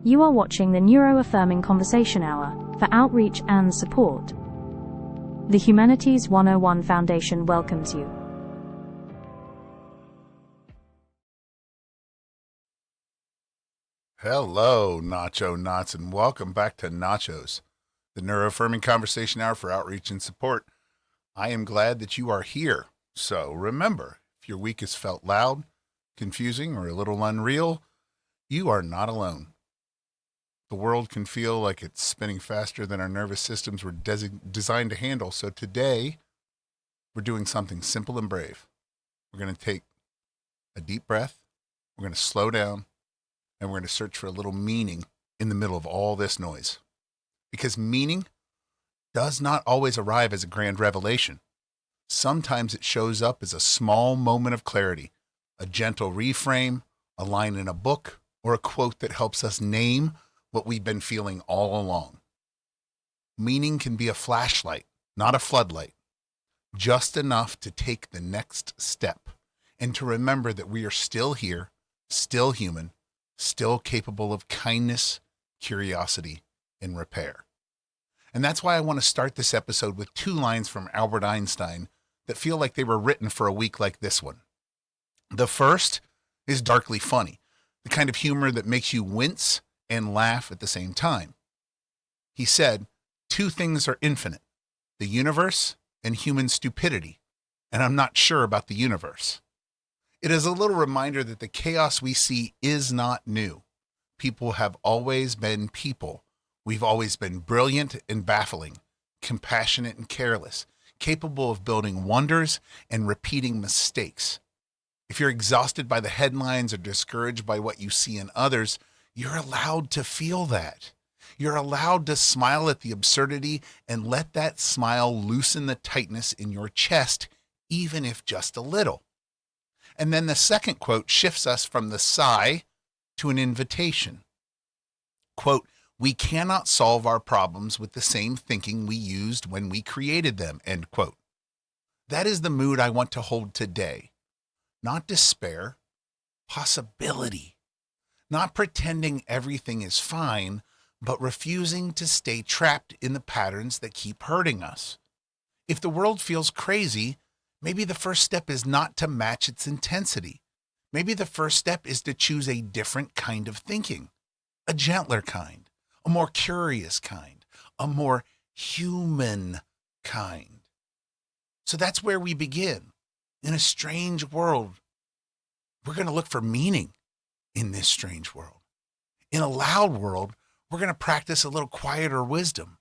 You are watching the Neuro-Affirming Conversation Hour for outreach and support. The Humanities 101 Foundation welcomes you. Hello, Nacho Knots, and welcome back to Nachos, the Neuro-Affirming Conversation Hour for outreach and support. I am glad that you are here. So remember, if your week has felt loud, confusing, or a little unreal, you are not alone. The world can feel like it's spinning faster than our nervous systems were designed to handle. So today, we're doing something simple and brave. We're going to take a deep breath, we're going to slow down, and we're going to search for a little meaning in the middle of all this noise. Because meaning does not always arrive as a grand revelation. Sometimes it shows up as a small moment of clarity, a gentle reframe, a line in a book, or a quote that helps us name what we've been feeling all along. Meaning can be a flashlight, not a floodlight, just enough to take the next step and to remember that we are still here, still human, still capable of kindness, curiosity, and repair. And that's why I want to start this episode with two lines from Albert Einstein that feel like they were written for a week like this one. The first is darkly funny, the kind of humor that makes you wince and laugh at the same time. He said, "Two things are infinite, the universe and human stupidity, and I'm not sure about the universe." It is a little reminder that the chaos we see is not new. People have always been people. We've always been brilliant and baffling, compassionate and careless, capable of building wonders and repeating mistakes. If you're exhausted by the headlines or discouraged by what you see in others, you're allowed to feel that. You're allowed to smile at the absurdity and let that smile loosen the tightness in your chest, even if just a little. And then the second quote shifts us from the sigh to an invitation. Quote, "We cannot solve our problems with the same thinking we used when we created them," end quote. That is the mood I want to hold today. Not despair, possibility. Not pretending everything is fine, but refusing to stay trapped in the patterns that keep hurting us. If the world feels crazy, maybe the first step is not to match its intensity. Maybe the first step is to choose a different kind of thinking, a gentler kind, a more curious kind, a more human kind. So that's where we begin. In a strange world, we're going to look for meaning in this strange world. In a loud world, we're going to practice a little quieter wisdom.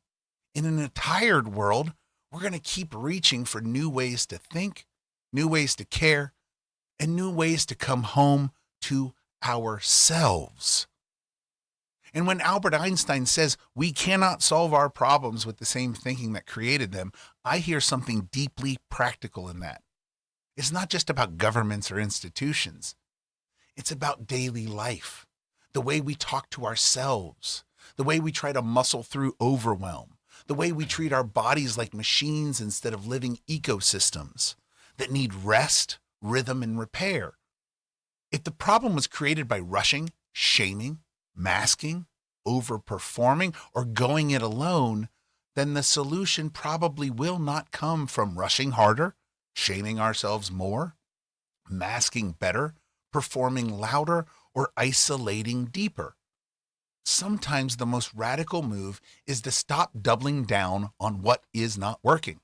In an tired world, we're going to keep reaching for new ways to think, new ways to care, and new ways to come home to ourselves. And when Albert Einstein says we cannot solve our problems with the same thinking that created them, I hear something deeply practical in that. It's not just about governments or institutions. It's about daily life, the way we talk to ourselves, the way we try to muscle through overwhelm, the way we treat our bodies like machines instead of living ecosystems that need rest, rhythm, and repair. If the problem was created by rushing, shaming, masking, overperforming, or going it alone, then the solution probably will not come from rushing harder, shaming ourselves more, masking better, performing louder, or isolating deeper. Sometimes the most radical move is to stop doubling down on what is not working.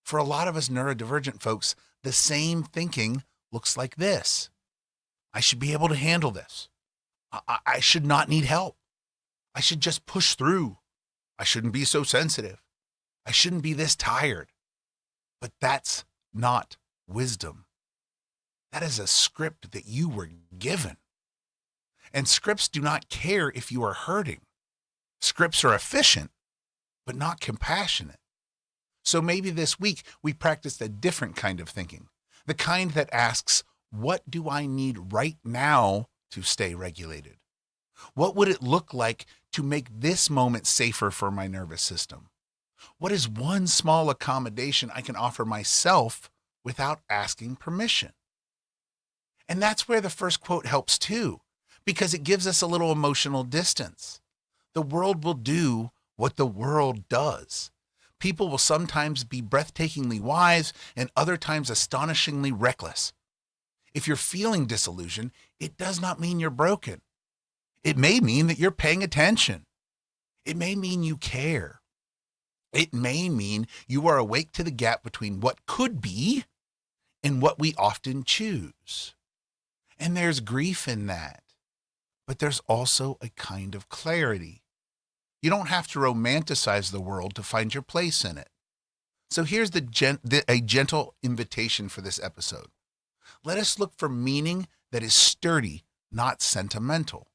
For a lot of us neurodivergent folks, the same thinking looks like this. I should be able to handle this. I should not need help. I should just push through. I shouldn't be so sensitive. I shouldn't be this tired. But that's not wisdom. That is a script that you were given. And scripts do not care if you are hurting. Scripts are efficient, but not compassionate. So maybe this week we practiced a different kind of thinking, the kind that asks, what do I need right now to stay regulated? What would it look like to make this moment safer for my nervous system? What is one small accommodation I can offer myself without asking permission? And that's where the first quote helps too, because it gives us a little emotional distance. The world will do what the world does. People will sometimes be breathtakingly wise and other times astonishingly reckless. If you're feeling disillusioned, it does not mean you're broken. It may mean that you're paying attention. It may mean you care. It may mean you are awake to the gap between what could be and what we often choose. And there's grief in that, but there's also a kind of clarity. You don't have to romanticize the world to find your place in it. So here's a gentle invitation for this episode. Let us look for meaning that is sturdy, not sentimental.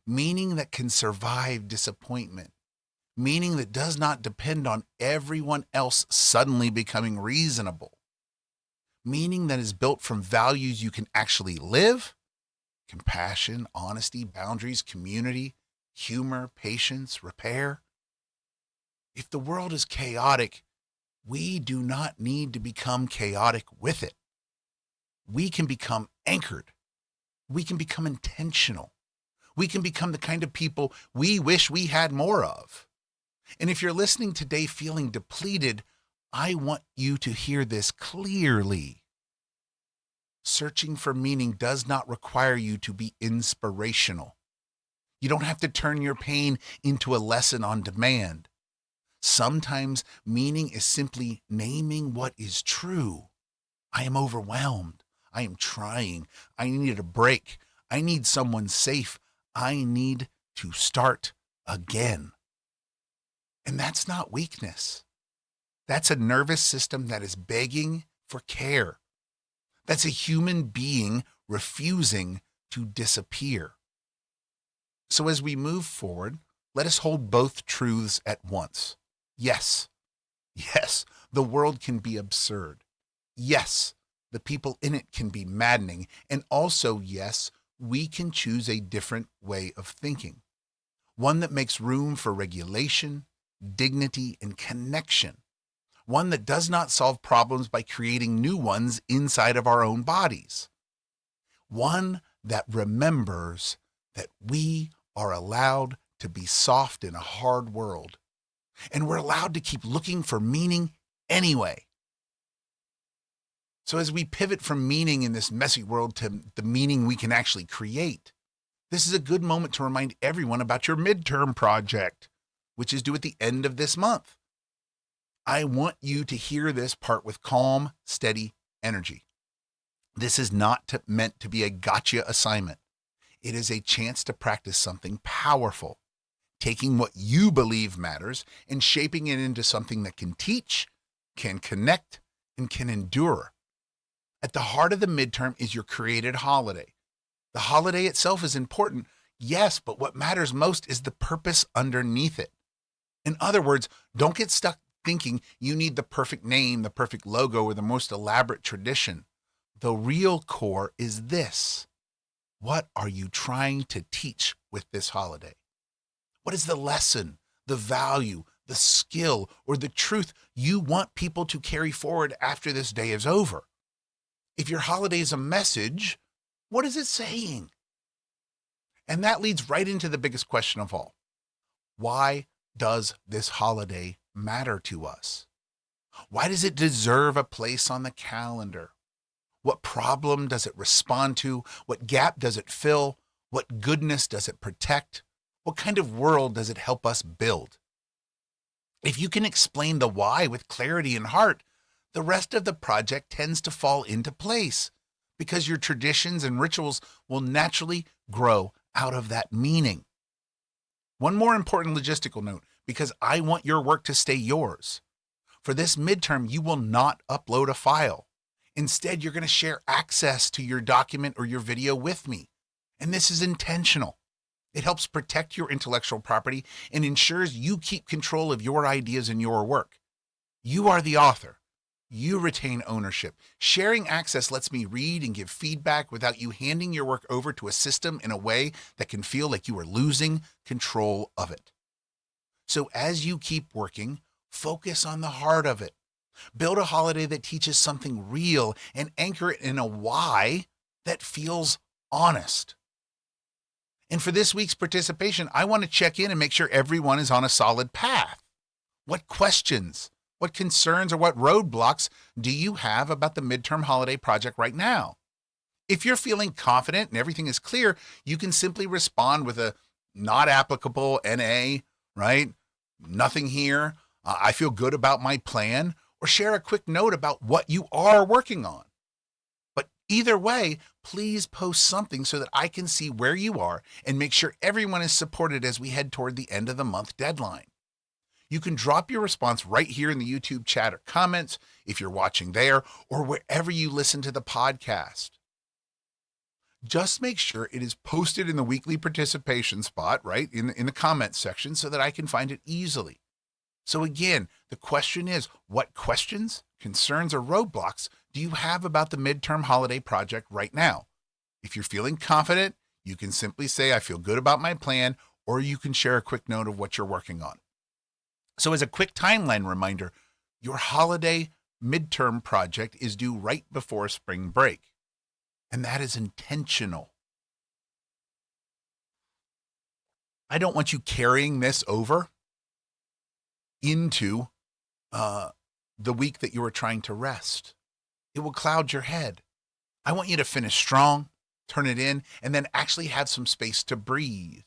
Meaning that can survive disappointment. Meaning that does not depend on everyone else suddenly becoming reasonable. Meaning that is built from values you can actually live: compassion, honesty, boundaries, community, humor, patience, repair. If the world is chaotic, we do not need to become chaotic with it. We can become anchored. We can become intentional. We can become the kind of people we wish we had more of. And if you're listening today feeling depleted, I want you to hear this clearly. Searching for meaning does not require you to be inspirational. You don't have to turn your pain into a lesson on demand. Sometimes meaning is simply naming what is true. I am overwhelmed. I am trying. I need a break. I need someone safe. I need to start again. And that's not weakness. That's a nervous system that is begging for care. That's a human being refusing to disappear. So as we move forward, let us hold both truths at once. Yes, the world can be absurd. Yes, the people in it can be maddening. And also, yes, we can choose a different way of thinking. One that makes room for regulation, dignity, and connection. One that does not solve problems by creating new ones inside of our own bodies. One that remembers that we are allowed to be soft in a hard world. And we're allowed to keep looking for meaning anyway. So as we pivot from meaning in this messy world to the meaning we can actually create, this is a good moment to remind everyone about your midterm project, which is due at the end of this month. I want you to hear this part with calm, steady energy. This is not meant to be a gotcha assignment. It is a chance to practice something powerful, taking what you believe matters and shaping it into something that can teach, can connect, and can endure. At the heart of the midterm is your created holiday. The holiday itself is important, yes, but what matters most is the purpose underneath it. In other words, don't get stuck thinking you need the perfect name, the perfect logo, or the most elaborate tradition. The real core is this. What are you trying to teach with this holiday? What is the lesson, the value, the skill, or the truth you want people to carry forward after this day is over? If your holiday is a message, what is it saying? And that leads right into the biggest question of all. Why does this holiday matter to us? Why does it deserve a place on the calendar? What problem does it respond to? What gap does it fill? What goodness does it protect? What kind of world does it help us build? If you can explain the why with clarity and heart, the rest of the project tends to fall into place because your traditions and rituals will naturally grow out of that meaning. One more important logistical note, because I want your work to stay yours. For this midterm, you will not upload a file. Instead, you're going to share access to your document or your video with me. And this is intentional. It helps protect your intellectual property and ensures you keep control of your ideas and your work. You are the author. You retain ownership. Sharing access lets me read and give feedback without you handing your work over to a system in a way that can feel like you are losing control of it. So as you keep working, focus on the heart of it. Build a holiday that teaches something real and anchor it in a why that feels honest. And for this week's participation, I want to check in and make sure everyone is on a solid path. What questions, what concerns, or what roadblocks do you have about the midterm holiday project right now? If you're feeling confident and everything is clear, you can simply respond with a not applicable NA, right? Nothing here. I feel good about my plan, or share a quick note about what you are working on. But either way, please post something so that I can see where you are and make sure everyone is supported as we head toward the end of the month deadline. You can drop your response right here in the YouTube chat or comments if you're watching there, or wherever you listen to the podcast. Just make sure it is posted in the weekly participation spot, right, in the comments section, so that I can find it easily. So again, the question is, what questions, concerns, or roadblocks do you have about the midterm holiday project right now? If you're feeling confident, you can simply say, I feel good about my plan, or you can share a quick note of what you're working on. So as a quick timeline reminder, your holiday midterm project is due right before spring break. And that is intentional. I don't want you carrying this over into the week that you are trying to rest. It will cloud your head. I want you to finish strong, turn it in, and then actually have some space to breathe.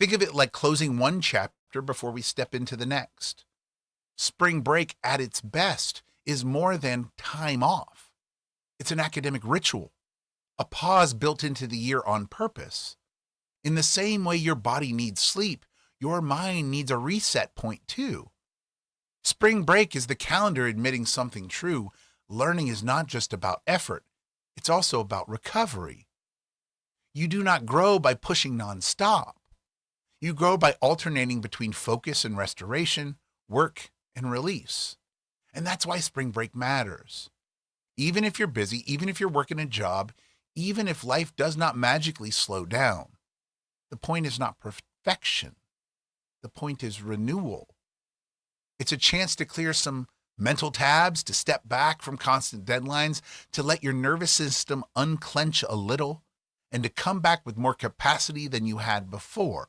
Think of it like closing one chapter before we step into the next. Spring break at its best is more than time off. It's an academic ritual, a pause built into the year on purpose. In the same way your body needs sleep, your mind needs a reset point too. Spring break is the calendar admitting something true. Learning is not just about effort, it's also about recovery. You do not grow by pushing nonstop. You grow by alternating between focus and restoration, work and release. And that's why spring break matters. Even if you're busy, even if you're working a job, even if life does not magically slow down, the point is not perfection. The point is renewal. It's a chance to clear some mental tabs, to step back from constant deadlines, to let your nervous system unclench a little, and to come back with more capacity than you had before.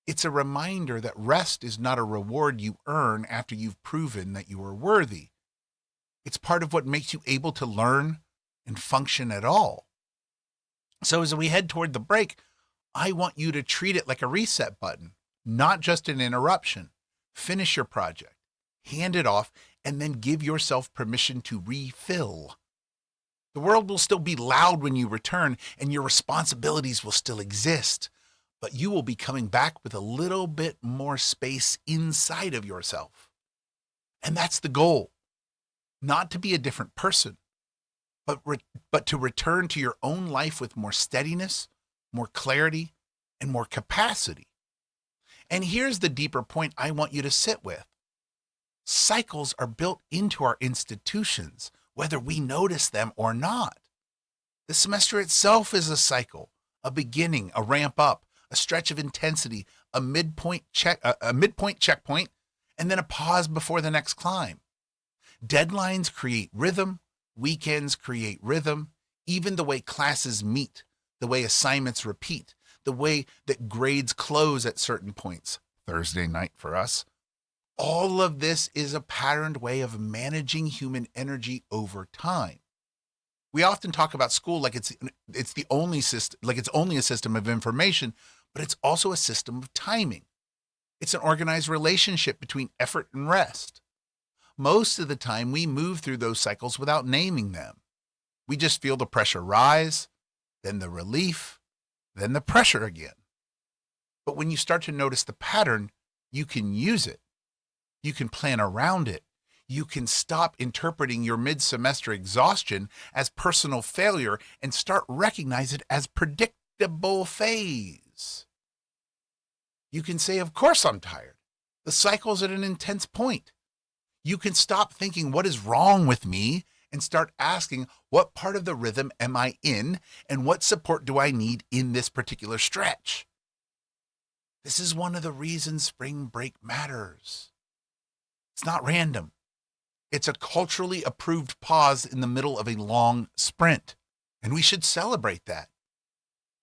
It's a reminder that rest is not a reward you earn after you've proven that you are worthy. It's part of what makes you able to learn and function at all. So as we head toward the break, I want you to treat it like a reset button, not just an interruption. Finish your project, hand it off, and then give yourself permission to refill. The world will still be loud when you return, and your responsibilities will still exist, but you will be coming back with a little bit more space inside of yourself. And that's the goal. Not to be a different person, but to return to your own life with more steadiness, more clarity, and more capacity. And here's the deeper point I want you to sit with. Cycles are built into our institutions, whether we notice them or not. The semester itself is a cycle, a beginning, a ramp up, a stretch of intensity, a midpoint checkpoint, and then a pause before the next climb. Deadlines create rhythm, weekends create rhythm, even the way classes meet, the way assignments repeat, the way that grades close at certain points, Thursday night for us. All of this is a patterned way of managing human energy over time. We often talk about school like it's the only system, like it's only a system of information, but it's also a system of timing. It's an organized relationship between effort and rest. Most of the time, we move through those cycles without naming them. We just feel the pressure rise, then the relief, then the pressure again. But when you start to notice the pattern, you can use it. You can plan around it. You can stop interpreting your mid-semester exhaustion as personal failure and start recognizing it as predictable phase. You can say, of course I'm tired. The cycle's at an intense point. You can stop thinking, what is wrong with me? And start asking, what part of the rhythm am I in? And what support do I need in this particular stretch? This is one of the reasons spring break matters. It's not random. It's a culturally approved pause in the middle of a long sprint. And we should celebrate that.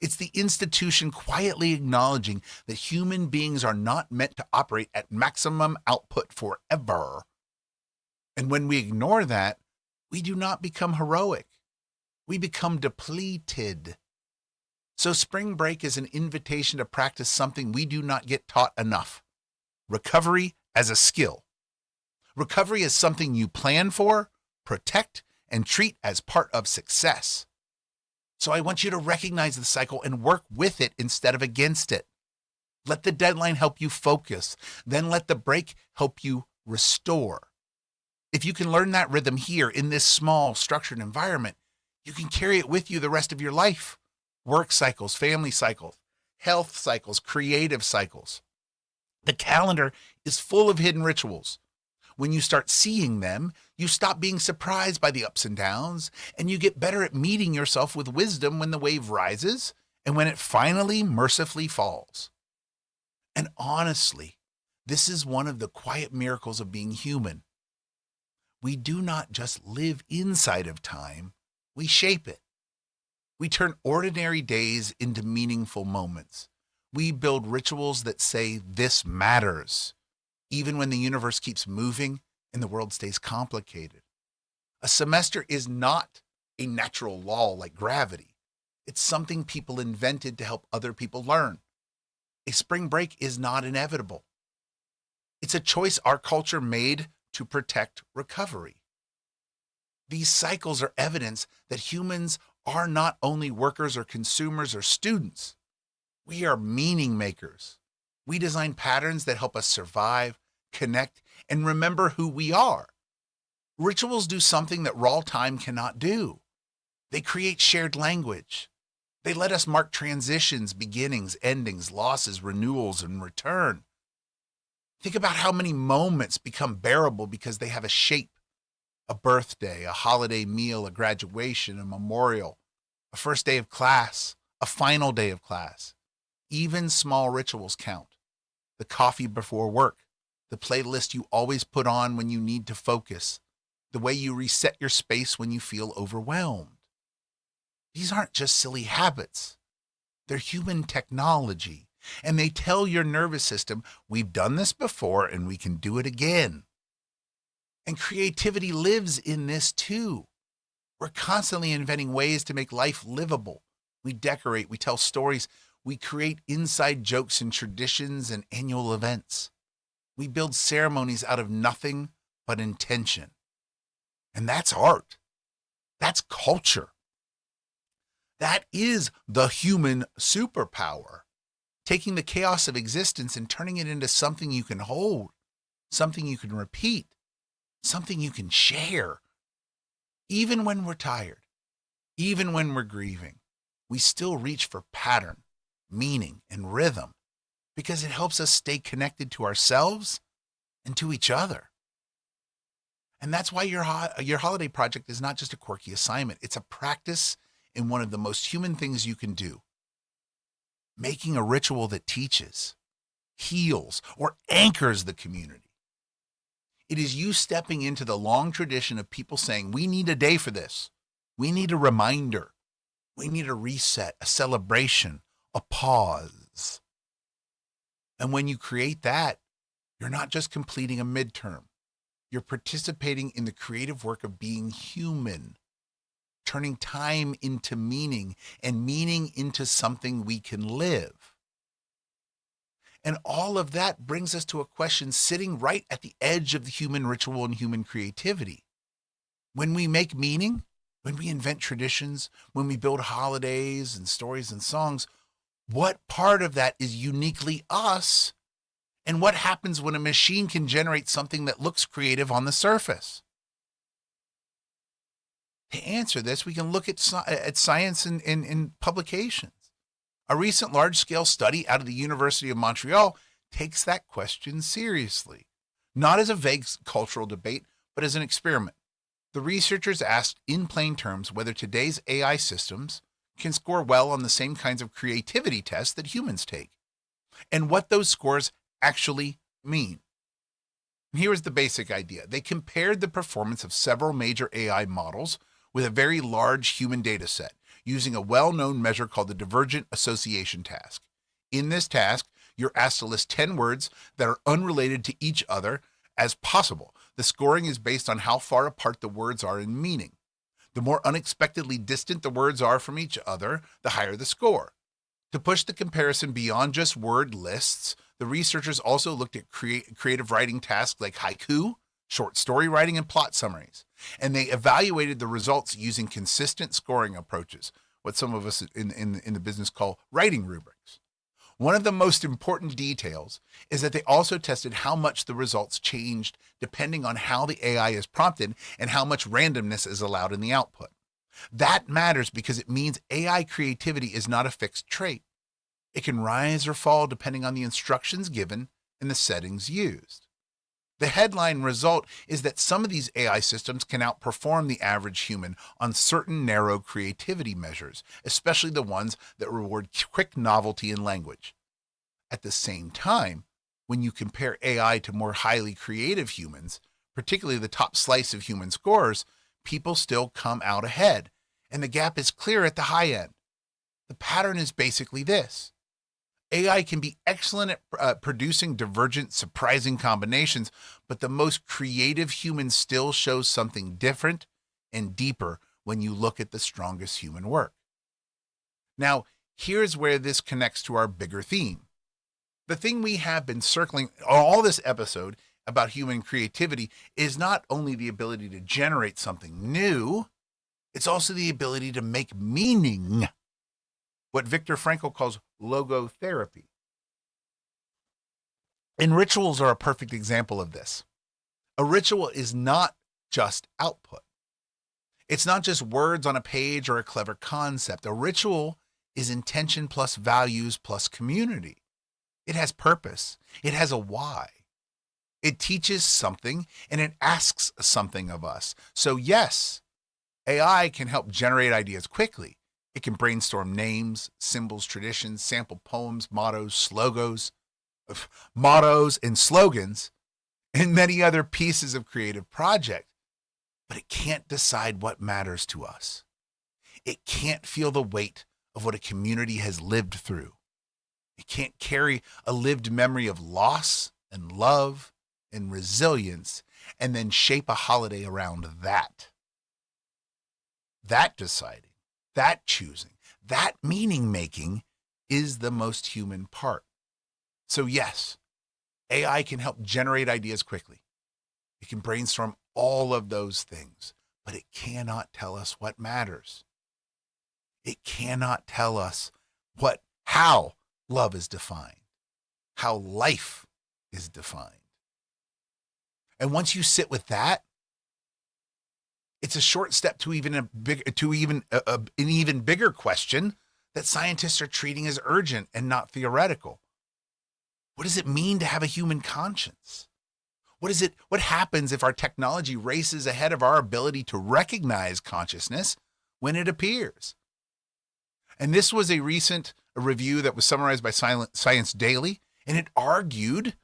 It's the institution quietly acknowledging that human beings are not meant to operate at maximum output forever. And when we ignore that, we do not become heroic. We become depleted. So spring break is an invitation to practice something we do not get taught enough: recovery as a skill. Recovery is something you plan for, protect, and treat as part of success. So I want you to recognize the cycle and work with it instead of against it. Let the deadline help you focus. Then let the break help you restore. If you can learn that rhythm here in this small, structured environment, you can carry it with you the rest of your life. Work cycles, family cycles, health cycles, creative cycles. The calendar is full of hidden rituals. When you start seeing them, you stop being surprised by the ups and downs, and you get better at meeting yourself with wisdom when the wave rises and when it finally mercifully falls. And honestly, this is one of the quiet miracles of being human. We do not just live inside of time, we shape it. We turn ordinary days into meaningful moments. We build rituals that say this matters, even when the universe keeps moving and the world stays complicated. A semester is not a natural law like gravity. It's something people invented to help other people learn. A spring break is not inevitable. It's a choice our culture made to protect recovery. These cycles are evidence that humans are not only workers or consumers or students. We are meaning makers. We design patterns that help us survive, connect, and remember who we are. Rituals do something that raw time cannot do. They create shared language. They let us mark transitions, beginnings, endings, losses, renewals, and return. Think about how many moments become bearable because they have a shape: a birthday, a holiday meal, a graduation, a memorial, a first day of class, a final day of class. Even small rituals count. The coffee before work, the playlist you always put on when you need to focus, the way you reset your space when you feel overwhelmed. These aren't just silly habits. They're human technology, and they tell your nervous system, we've done this before and we can do it again. And creativity lives in this too. We're constantly inventing ways to make life livable. We decorate, we tell stories, we create inside jokes and traditions and annual events. We build ceremonies out of nothing but intention. And that's art. That's culture. That is the human superpower. Taking the chaos of existence and turning it into something you can hold, something you can repeat, something you can share. Even when we're tired, even when we're grieving, we still reach for pattern, meaning, and rhythm because it helps us stay connected to ourselves and to each other. And that's why your holiday project is not just a quirky assignment. It's a practice in one of the most human things you can do: making a ritual that teaches, heals, or anchors the community. It is you stepping into the long tradition of people saying, we need a day for this. We need a reminder. We need a reset, a celebration, a pause. And when you create that, you're not just completing a midterm. You're participating in the creative work of being human, turning time into meaning and meaning into something we can live. And all of that brings us to a question sitting right at the edge of the human ritual and human creativity. When we make meaning, when we invent traditions, when we build holidays and stories and songs, what part of that is uniquely us? And what happens when a machine can generate something that looks creative on the surface? To answer this, we can look at science and publications. A recent large-scale study out of the University of Montreal takes that question seriously, not as a vague cultural debate, but as an experiment. The researchers asked in plain terms whether today's AI systems can score well on the same kinds of creativity tests that humans take, and what those scores actually mean. And here is the basic idea. They compared the performance of several major AI models with a very large human data set, using a well-known measure called the divergent association task. In this task, you're asked to list 10 words that are unrelated to each other as possible. The scoring is based on how far apart the words are in meaning. The more unexpectedly distant the words are from each other, the higher the score. To push the comparison beyond just word lists, the researchers also looked at creative writing tasks like haiku, short story writing, and plot summaries. And they evaluated the results using consistent scoring approaches, what some of us in the business call writing rubrics. One of the most important details is that they also tested how much the results changed depending on how the AI is prompted and how much randomness is allowed in the output. That matters because it means AI creativity is not a fixed trait. It can rise or fall depending on the instructions given and the settings used. The headline result is that some of these AI systems can outperform the average human on certain narrow creativity measures, especially the ones that reward quick novelty in language. At the same time, when you compare AI to more highly creative humans, particularly the top slice of human scores, people still come out ahead, and the gap is clear at the high end. The pattern is basically this. AI can be excellent at producing divergent, surprising combinations, but the most creative humans still show something different and deeper when you look at the strongest human work. Now, here's where this connects to our bigger theme. The thing we have been circling all this episode about human creativity is not only the ability to generate something new, it's also the ability to make meaning. What Viktor Frankl calls logotherapy. And rituals are a perfect example of this. A ritual is not just output. It's not just words on a page or a clever concept. A ritual is intention plus values plus community. It has purpose. It has a why. It teaches something and it asks something of us. So yes, AI can help generate ideas quickly. It can brainstorm names, symbols, traditions, sample poems, mottos, and slogans, and many other pieces of creative project. But it can't decide what matters to us. It can't feel the weight of what a community has lived through. It can't carry a lived memory of loss and love and resilience and then shape a holiday around that. That deciding. That choosing, that meaning making is the most human part. So yes, AI can help generate ideas quickly. It can brainstorm all of those things, but it cannot tell us what matters. It cannot tell us how love is defined, how life is defined. And once you sit with that, it's a short step to an even bigger question that scientists are treating as urgent and not theoretical. What does it mean to have a human conscience? What happens if our technology races ahead of our ability to recognize consciousness when it appears? And this was a recent review that was summarized by Science Daily, and it argued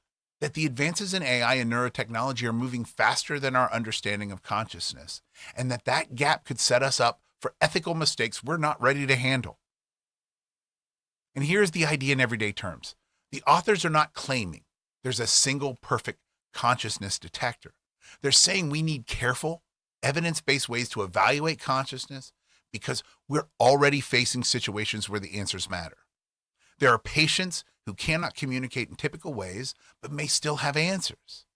that the advances in AI and neurotechnology are moving faster than our understanding of consciousness, and that gap could set us up for ethical mistakes we're not ready to handle. And here's the idea in everyday terms. The authors are not claiming there's a single perfect consciousness detector. They're saying we need careful, evidence-based ways to evaluate consciousness because we're already facing situations where the answers matter. There are patients who cannot communicate in typical ways, but may still have answers.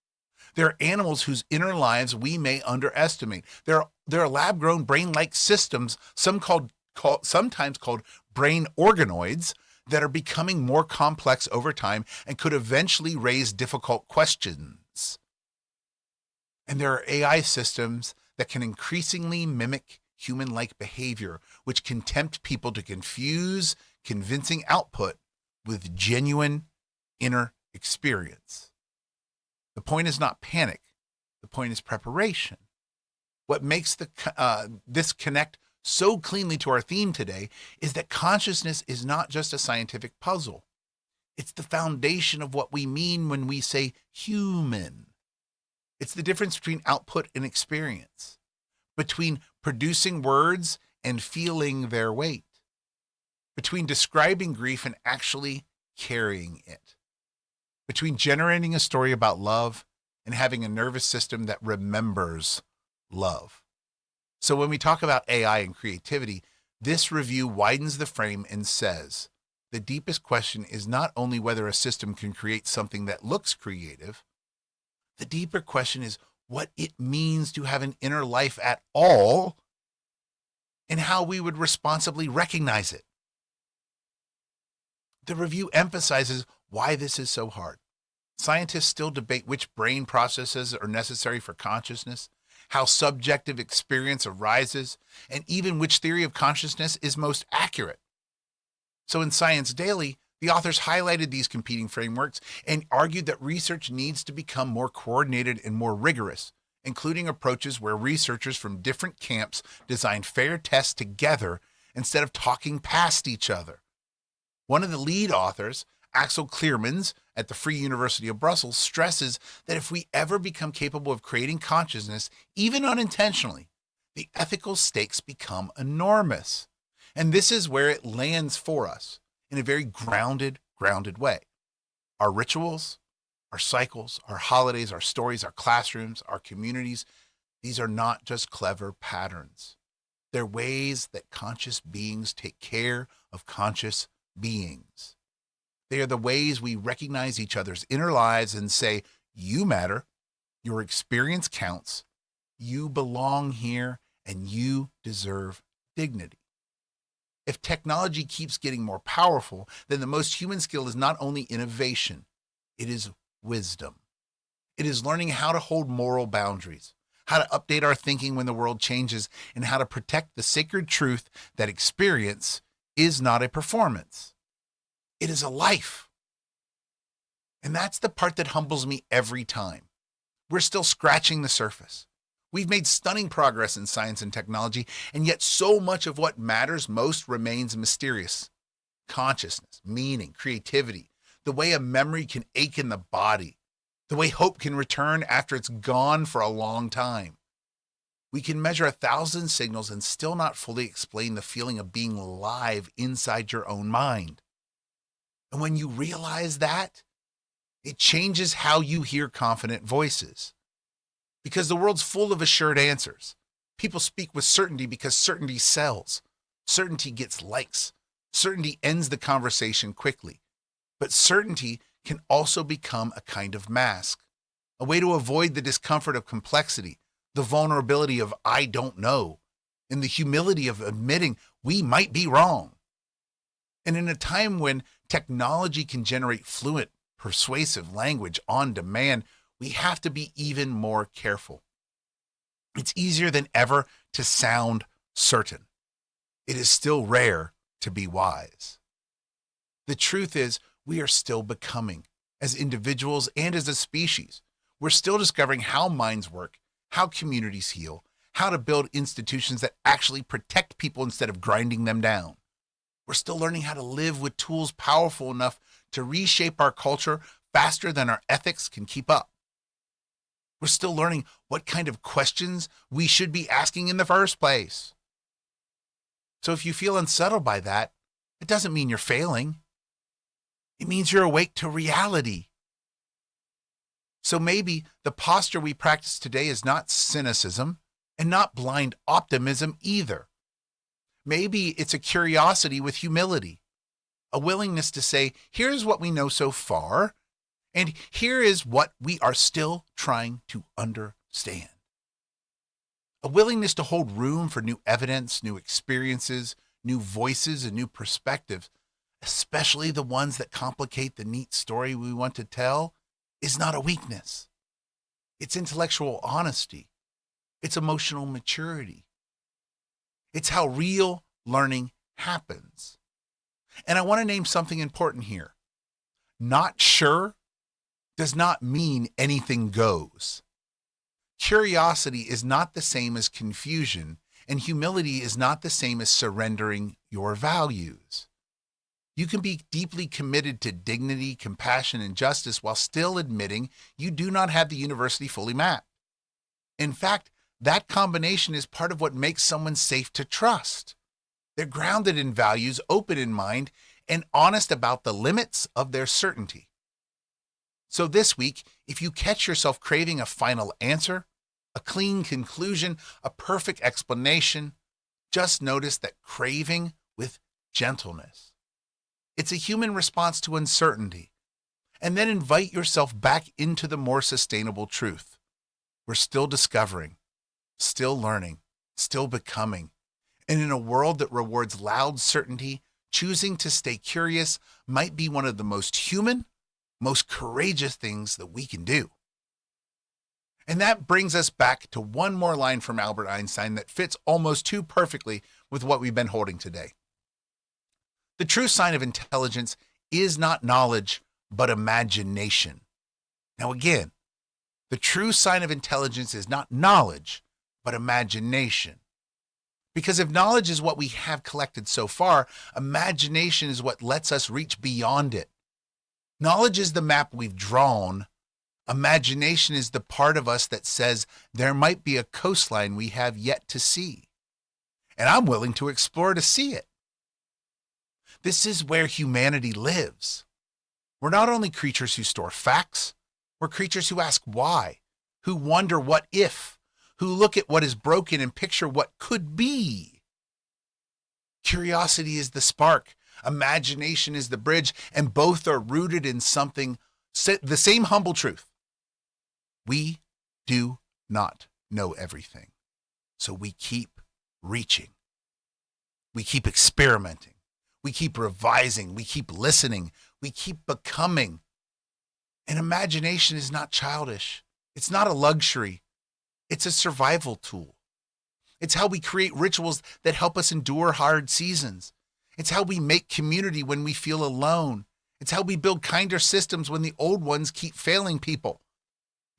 There are animals whose inner lives we may underestimate. There are lab-grown brain-like systems, sometimes called brain organoids, that are becoming more complex over time and could eventually raise difficult questions. And there are AI systems that can increasingly mimic human-like behavior, which can tempt people to confuse convincing output with genuine inner experience. The point is not panic. The point is preparation. What makes this connect so cleanly to our theme today is that consciousness is not just a scientific puzzle. It's the foundation of what we mean when we say human. It's the difference between output and experience, between producing words and feeling their weight, between describing grief and actually carrying it, between generating a story about love and having a nervous system that remembers love. So when we talk about AI and creativity, this review widens the frame and says, the deepest question is not only whether a system can create something that looks creative, the deeper question is what it means to have an inner life at all and how we would responsibly recognize it. The review emphasizes why this is so hard. Scientists still debate which brain processes are necessary for consciousness, how subjective experience arises, and even which theory of consciousness is most accurate. So in Science Daily, the authors highlighted these competing frameworks and argued that research needs to become more coordinated and more rigorous, including approaches where researchers from different camps design fair tests together instead of talking past each other. One of the lead authors, Axel Clearmans at the Free University of Brussels, stresses that if we ever become capable of creating consciousness, even unintentionally, the ethical stakes become enormous. And this is where it lands for us in a very grounded way. Our rituals, our cycles, our holidays, our stories, our classrooms, our communities, these are not just clever patterns. They're ways that conscious beings take care of conscious beings. They are the ways we recognize each other's inner lives and say, you matter, your experience counts, you belong here, and you deserve dignity. If technology keeps getting more powerful, then the most human skill is not only innovation, it is wisdom. It is learning how to hold moral boundaries, how to update our thinking when the world changes, and how to protect the sacred truth that experience is not a performance. It is a life. And that's the part that humbles me every time. We're still scratching the surface. We've made stunning progress in science and technology, and yet so much of what matters most remains mysterious. Consciousness, meaning, creativity, the way a memory can ache in the body, the way hope can return after it's gone for a long time. We can measure 1,000 signals and still not fully explain the feeling of being alive inside your own mind. And when you realize that, it changes how you hear confident voices. Because the world's full of assured answers. People speak with certainty because certainty sells. Certainty gets likes. Certainty ends the conversation quickly. But certainty can also become a kind of mask, a way to avoid the discomfort of complexity, the vulnerability of I don't know, and the humility of admitting we might be wrong. And in a time when technology can generate fluent, persuasive language on demand, we have to be even more careful. It's easier than ever to sound certain. It is still rare to be wise. The truth is, we are still becoming, as individuals and as a species. We're still discovering how minds work, how communities heal, how to build institutions that actually protect people instead of grinding them down. We're still learning how to live with tools powerful enough to reshape our culture faster than our ethics can keep up. We're still learning what kind of questions we should be asking in the first place. So if you feel unsettled by that, it doesn't mean you're failing. It means you're awake to reality. So maybe the posture we practice today is not cynicism and not blind optimism either. Maybe it's a curiosity with humility, a willingness to say, here's what we know so far, and here is what we are still trying to understand. A willingness to hold room for new evidence, new experiences, new voices, and new perspectives, especially the ones that complicate the neat story we want to tell, is not a weakness. It's intellectual honesty. It's emotional maturity. It's how real learning happens. And I want to name something important here. Not sure does not mean anything goes. Curiosity is not the same as confusion, and humility is not the same as surrendering your values. You can be deeply committed to dignity, compassion, and justice while still admitting you do not have the university fully mapped. In fact, That combination is part of what makes someone safe to trust. They're grounded in values, open in mind, and honest about the limits of their certainty. So this week, if you catch yourself craving a final answer, a clean conclusion, a perfect explanation, just notice that craving with gentleness. It's a human response to uncertainty. And then invite yourself back into the more sustainable truth. We're still discovering, still learning, still becoming. And in a world that rewards loud certainty, choosing to stay curious might be one of the most human, most courageous things that we can do. And that brings us back to one more line from Albert Einstein that fits almost too perfectly with what we've been holding today. The true sign of intelligence is not knowledge, but imagination. Now again, the true sign of intelligence is not knowledge, but imagination. Because if knowledge is what we have collected so far, imagination is what lets us reach beyond it. Knowledge is the map we've drawn. Imagination is the part of us that says there might be a coastline we have yet to see. And I'm willing to explore to see it. This is where humanity lives. We're not only creatures who store facts, we're creatures who ask why, who wonder what if, who look at what is broken and picture what could be. Curiosity is the spark, imagination is the bridge, and both are rooted in something, the same humble truth. We do not know everything, so we keep reaching. We keep experimenting. We keep revising. We keep listening. We keep becoming. And imagination is not childish. It's not a luxury. It's a survival tool. It's how we create rituals that help us endure hard seasons. It's how we make community when we feel alone. It's how we build kinder systems when the old ones keep failing people.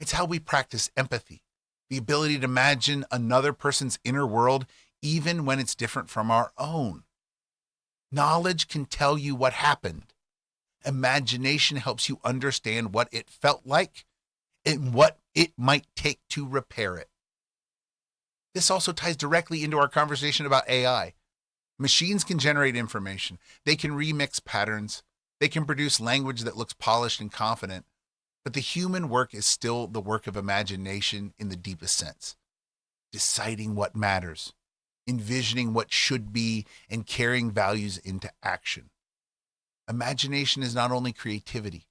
It's how we practice empathy, the ability to imagine another person's inner world even when it's different from our own. Knowledge can tell you what happened. Imagination helps you understand what it felt like and what it might take to repair it. This also ties directly into our conversation about AI. Machines can generate information. They can remix patterns. They can produce language that looks polished and confident. But the human work is still the work of imagination in the deepest sense. Deciding what matters, envisioning what should be, and carrying values into action. Imagination is not only creativity,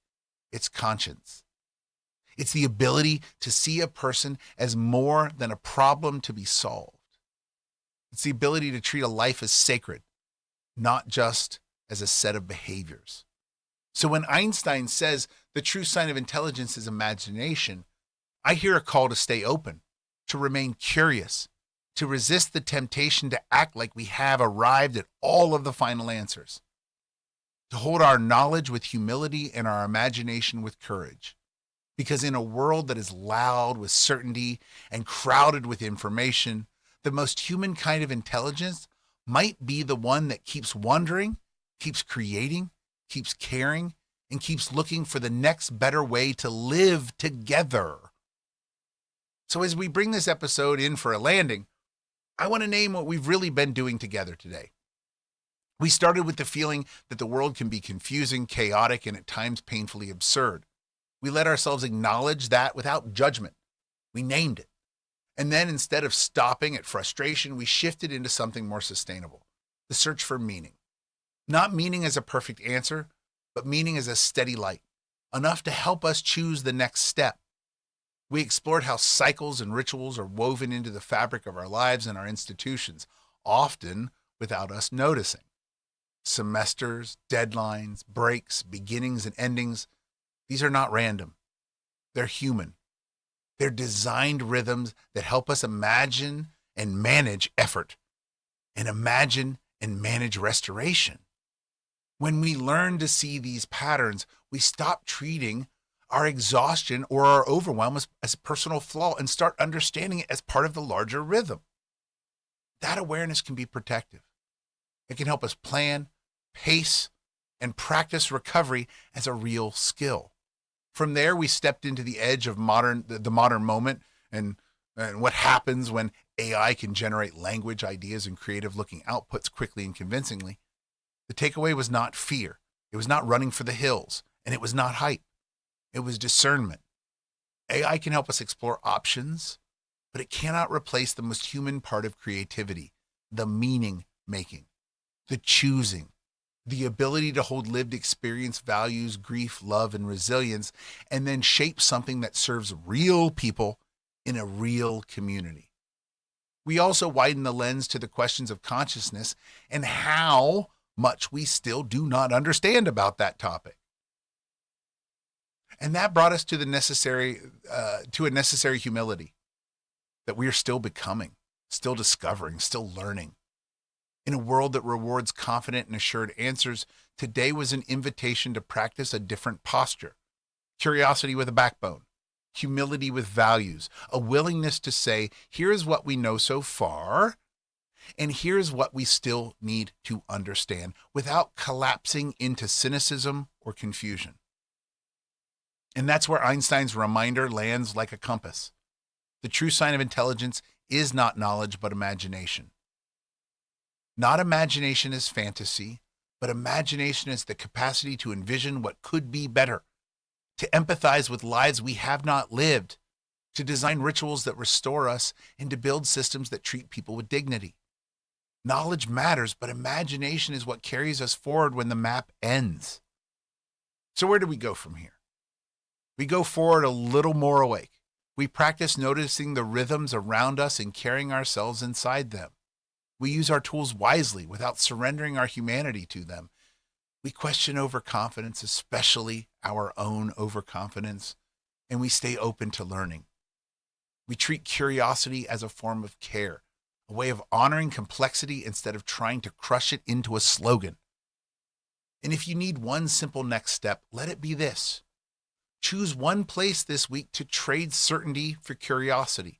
it's conscience. It's the ability to see a person as more than a problem to be solved. It's the ability to treat a life as sacred, not just as a set of behaviors. So when Einstein says the true sign of intelligence is imagination, I hear a call to stay open, to remain curious, to resist the temptation to act like we have arrived at all of the final answers, to hold our knowledge with humility and our imagination with courage. Because in a world that is loud with certainty and crowded with information, the most human kind of intelligence might be the one that keeps wondering, keeps creating, keeps caring, and keeps looking for the next better way to live together. So as we bring this episode in for a landing, I want to name what we've really been doing together today. We started with the feeling that the world can be confusing, chaotic, and at times painfully absurd. We let ourselves acknowledge that without judgment. We named it. And then instead of stopping at frustration, we shifted into something more sustainable, the search for meaning. Not meaning as a perfect answer, but meaning as a steady light, enough to help us choose the next step. We explored how cycles and rituals are woven into the fabric of our lives and our institutions, often without us noticing. Semesters, deadlines, breaks, beginnings, and endings, these are not random. They're human. They're designed rhythms that help us imagine and manage effort, and imagine and manage restoration. When we learn to see these patterns, we stop treating our exhaustion or our overwhelm as a personal flaw and start understanding it as part of the larger rhythm. That awareness can be protective. It can help us plan, pace, and practice recovery as a real skill. From there, we stepped into the edge of the modern moment and And what happens when AI can generate language, ideas, and creative looking outputs quickly and convincingly. The takeaway was not fear. It was not running for the hills. And it was not hype. It was discernment. AI can help us explore options, but it cannot replace the most human part of creativity, the meaning making, the choosing, the ability to hold lived experience, values, grief, love, and resilience, and then shape something that serves real people in a real community. We also widen the lens to the questions of consciousness and how much we still do not understand about that topic. And that brought us to a necessary humility that we are still becoming, still discovering, still learning. In a world that rewards confident and assured answers, today was an invitation to practice a different posture. Curiosity with a backbone, humility with values, a willingness to say, here's what we know so far, and here's what we still need to understand without collapsing into cynicism or confusion. And that's where Einstein's reminder lands like a compass. The true sign of intelligence is not knowledge, but imagination. Not imagination as fantasy, but imagination as the capacity to envision what could be better, to empathize with lives we have not lived, to design rituals that restore us, and to build systems that treat people with dignity. Knowledge matters, but imagination is what carries us forward when the map ends. So where do we go from here? We go forward a little more awake. We practice noticing the rhythms around us and carrying ourselves inside them. We use our tools wisely without surrendering our humanity to them. We question overconfidence, especially our own overconfidence, and we stay open to learning. We treat curiosity as a form of care, a way of honoring complexity instead of trying to crush it into a slogan. And if you need one simple next step, let it be this. Choose one place this week to trade certainty for curiosity.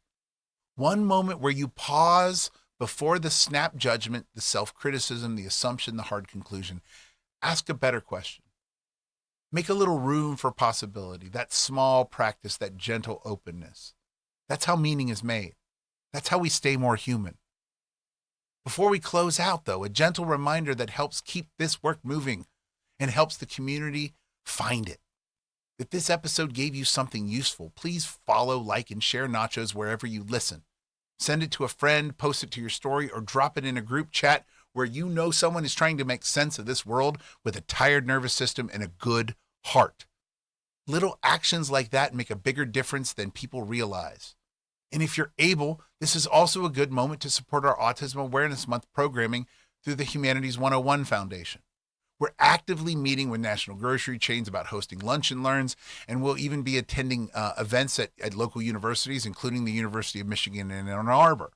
One moment where you pause before the snap judgment, the self-criticism, the assumption, the hard conclusion. Ask a better question. Make a little room for possibility, that small practice, that gentle openness. That's how meaning is made. That's how we stay more human. Before we close out, though, a gentle reminder that helps keep this work moving and helps the community find it. If this episode gave you something useful, please follow, like, and share Nachos wherever you listen. Send it to a friend, post it to your story, or drop it in a group chat where you know someone is trying to make sense of this world with a tired nervous system and a good heart. Little actions like that make a bigger difference than people realize. And if you're able, this is also a good moment to support our Autism Awareness Month programming through the Humanities 101 Foundation. We're actively meeting with national grocery chains about hosting lunch and learns, and we'll even be attending events at local universities, including the University of Michigan in Ann Arbor.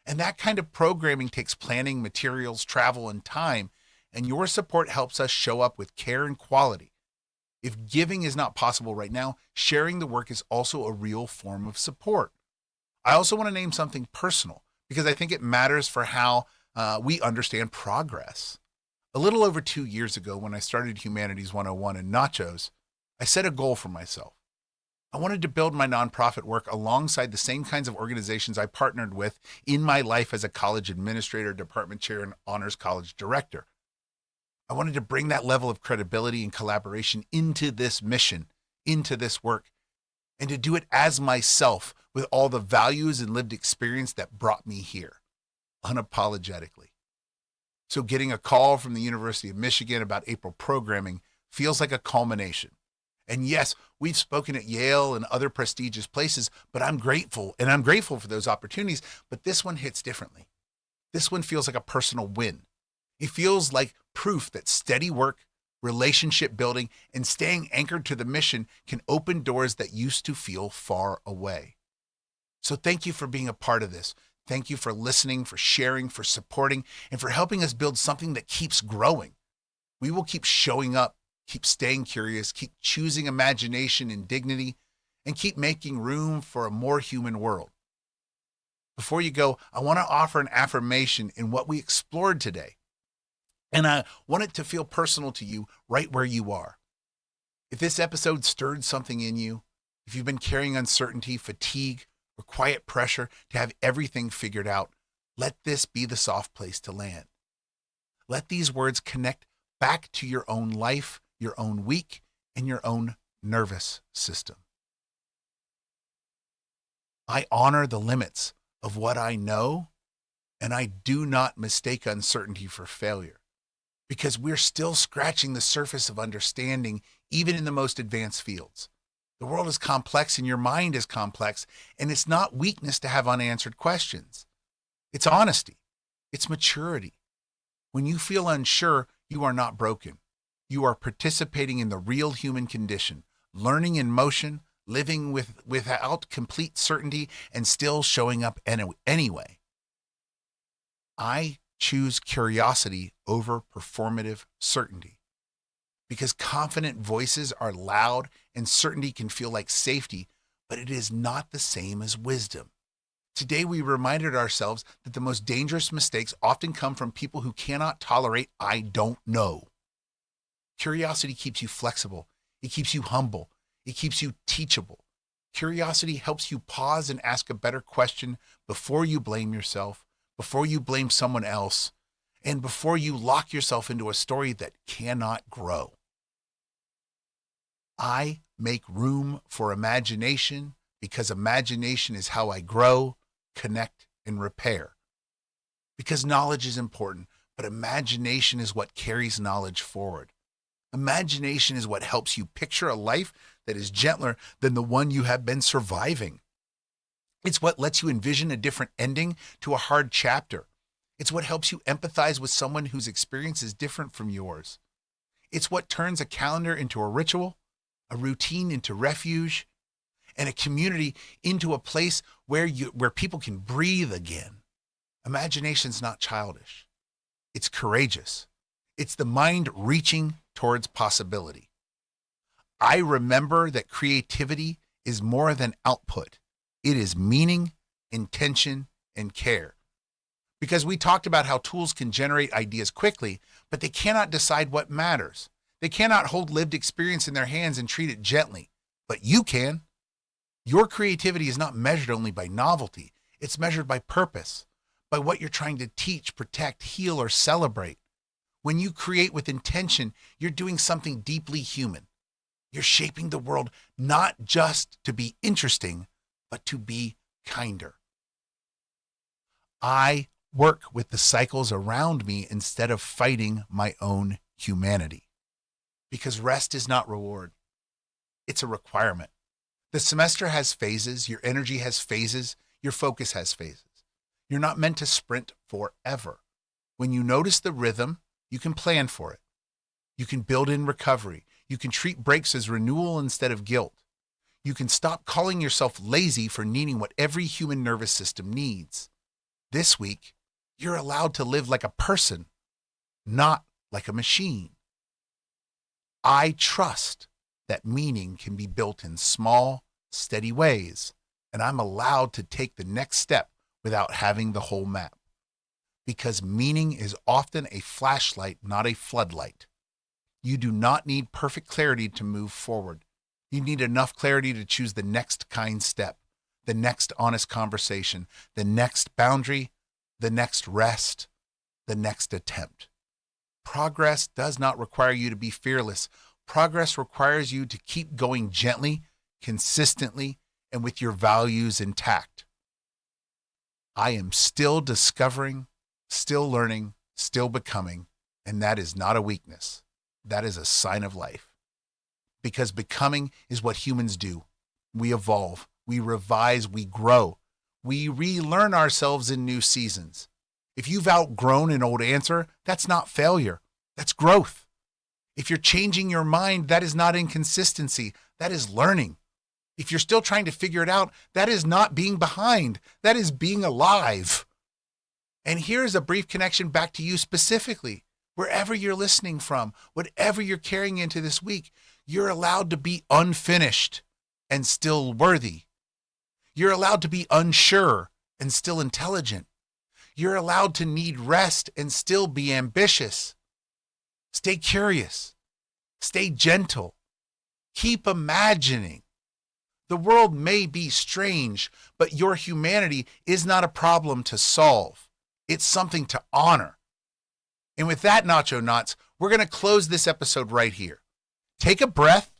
And that kind of programming takes planning, materials, travel, and time, and your support helps us show up with care and quality. If giving is not possible right now, sharing the work is also a real form of support. I also want to name something personal because I think it matters for how we understand progress. A little over 2 years ago, when I started Humanities 101 and Nachos, I set a goal for myself. I wanted to build my nonprofit work alongside the same kinds of organizations I partnered with in my life as a college administrator, department chair, and honors college director. I wanted to bring that level of credibility and collaboration into this mission, into this work, and to do it as myself with all the values and lived experience that brought me here, unapologetically. So getting a call from the University of Michigan about April programming feels like a culmination. And yes, we've spoken at Yale and other prestigious places, but I'm grateful for those opportunities, but this one hits differently. This one feels like a personal win. It feels like proof that steady work, relationship building, and staying anchored to the mission can open doors that used to feel far away. So thank you for being a part of this. Thank you for listening, for sharing, for supporting, and for helping us build something that keeps growing. We will keep showing up, keep staying curious, keep choosing imagination and dignity, and keep making room for a more human world. Before you go, I want to offer an affirmation in what we explored today. And I want it to feel personal to you right where you are. If this episode stirred something in you, if you've been carrying uncertainty, fatigue, or quiet pressure to have everything figured out. Let this be the soft place to land. Let these words connect back to your own life, your own week, and your own nervous system. I honor the limits of what I know, and I do not mistake uncertainty for failure, because we're still scratching the surface of understanding, even in the most advanced fields. The world is complex and your mind is complex, and it's not weakness to have unanswered questions. It's honesty. It's maturity. When you feel unsure, you are not broken. You are participating in the real human condition, learning in motion, living without complete certainty, and still showing up anyway. I choose curiosity over performative certainty, because confident voices are loud and certainty can feel like safety, but it is not the same as wisdom. Today, we reminded ourselves that the most dangerous mistakes often come from people who cannot tolerate "I don't know." Curiosity keeps you flexible. It keeps you humble. It keeps you teachable. Curiosity helps you pause and ask a better question before you blame yourself, before you blame someone else, and before you lock yourself into a story that cannot grow. I make room for imagination because imagination is how I grow, connect, and repair. Because knowledge is important, but imagination is what carries knowledge forward. Imagination is what helps you picture a life that is gentler than the one you have been surviving. It's what lets you envision a different ending to a hard chapter. It's what helps you empathize with someone whose experience is different from yours. It's what turns a calendar into a ritual, a routine into refuge, and a community into a place where people can breathe again. Imagination's not childish. It's courageous. It's the mind reaching towards possibility. I remember that creativity is more than output. It is meaning, intention, and care. Because we talked about how tools can generate ideas quickly, but they cannot decide what matters. They cannot hold lived experience in their hands and treat it gently, but you can. Your creativity is not measured only by novelty. It's measured by purpose, by what you're trying to teach, protect, heal, or celebrate. When you create with intention, you're doing something deeply human. You're shaping the world not just to be interesting, but to be kinder. I work with the cycles around me instead of fighting my own humanity. Because rest is not reward. It's a requirement. The semester has phases, your energy has phases, your focus has phases. You're not meant to sprint forever. When you notice the rhythm, you can plan for it. You can build in recovery. You can treat breaks as renewal instead of guilt. You can stop calling yourself lazy for needing what every human nervous system needs. This week, you're allowed to live like a person, not like a machine. I trust that meaning can be built in small, steady ways, and I'm allowed to take the next step without having the whole map. Because meaning is often a flashlight, not a floodlight. You do not need perfect clarity to move forward. You need enough clarity to choose the next kind step, the next honest conversation, the next boundary, the next rest, the next attempt. Progress does not require you to be fearless. Progress requires you to keep going gently, consistently, and with your values intact. I am still discovering, still learning, still becoming, and that is not a weakness. That is a sign of life. Because becoming is what humans do. We evolve, we revise, we grow. We relearn ourselves in new seasons. If you've outgrown an old answer, that's not failure. That's growth. If you're changing your mind, that is not inconsistency. That is learning. If you're still trying to figure it out, that is not being behind. That is being alive. And here's a brief connection back to you specifically. Wherever you're listening from, whatever you're carrying into this week, you're allowed to be unfinished and still worthy. You're allowed to be unsure and still intelligent. You're allowed to need rest and still be ambitious. Stay curious. Stay gentle. Keep imagining. The world may be strange, but your humanity is not a problem to solve. It's something to honor. And with that, Nacho Knots, we're going to close this episode right here. Take a breath,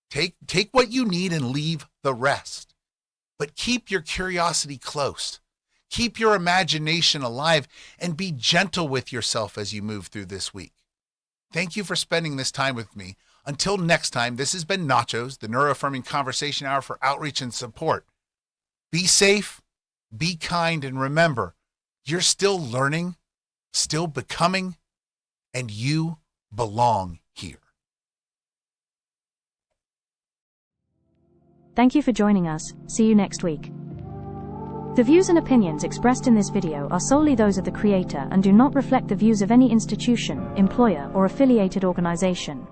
take what you need and leave the rest. But keep your curiosity close. Keep your imagination alive and be gentle with yourself as you move through this week. Thank you for spending this time with me. Until next time, this has been Nachos, the Neuroaffirming Conversation Hour for Outreach and Support. Be safe, be kind, and remember, you're still learning, still becoming, and you belong here. Thank you for joining us. See you next week. The views and opinions expressed in this video are solely those of the creator and do not reflect the views of any institution, employer, or affiliated organization.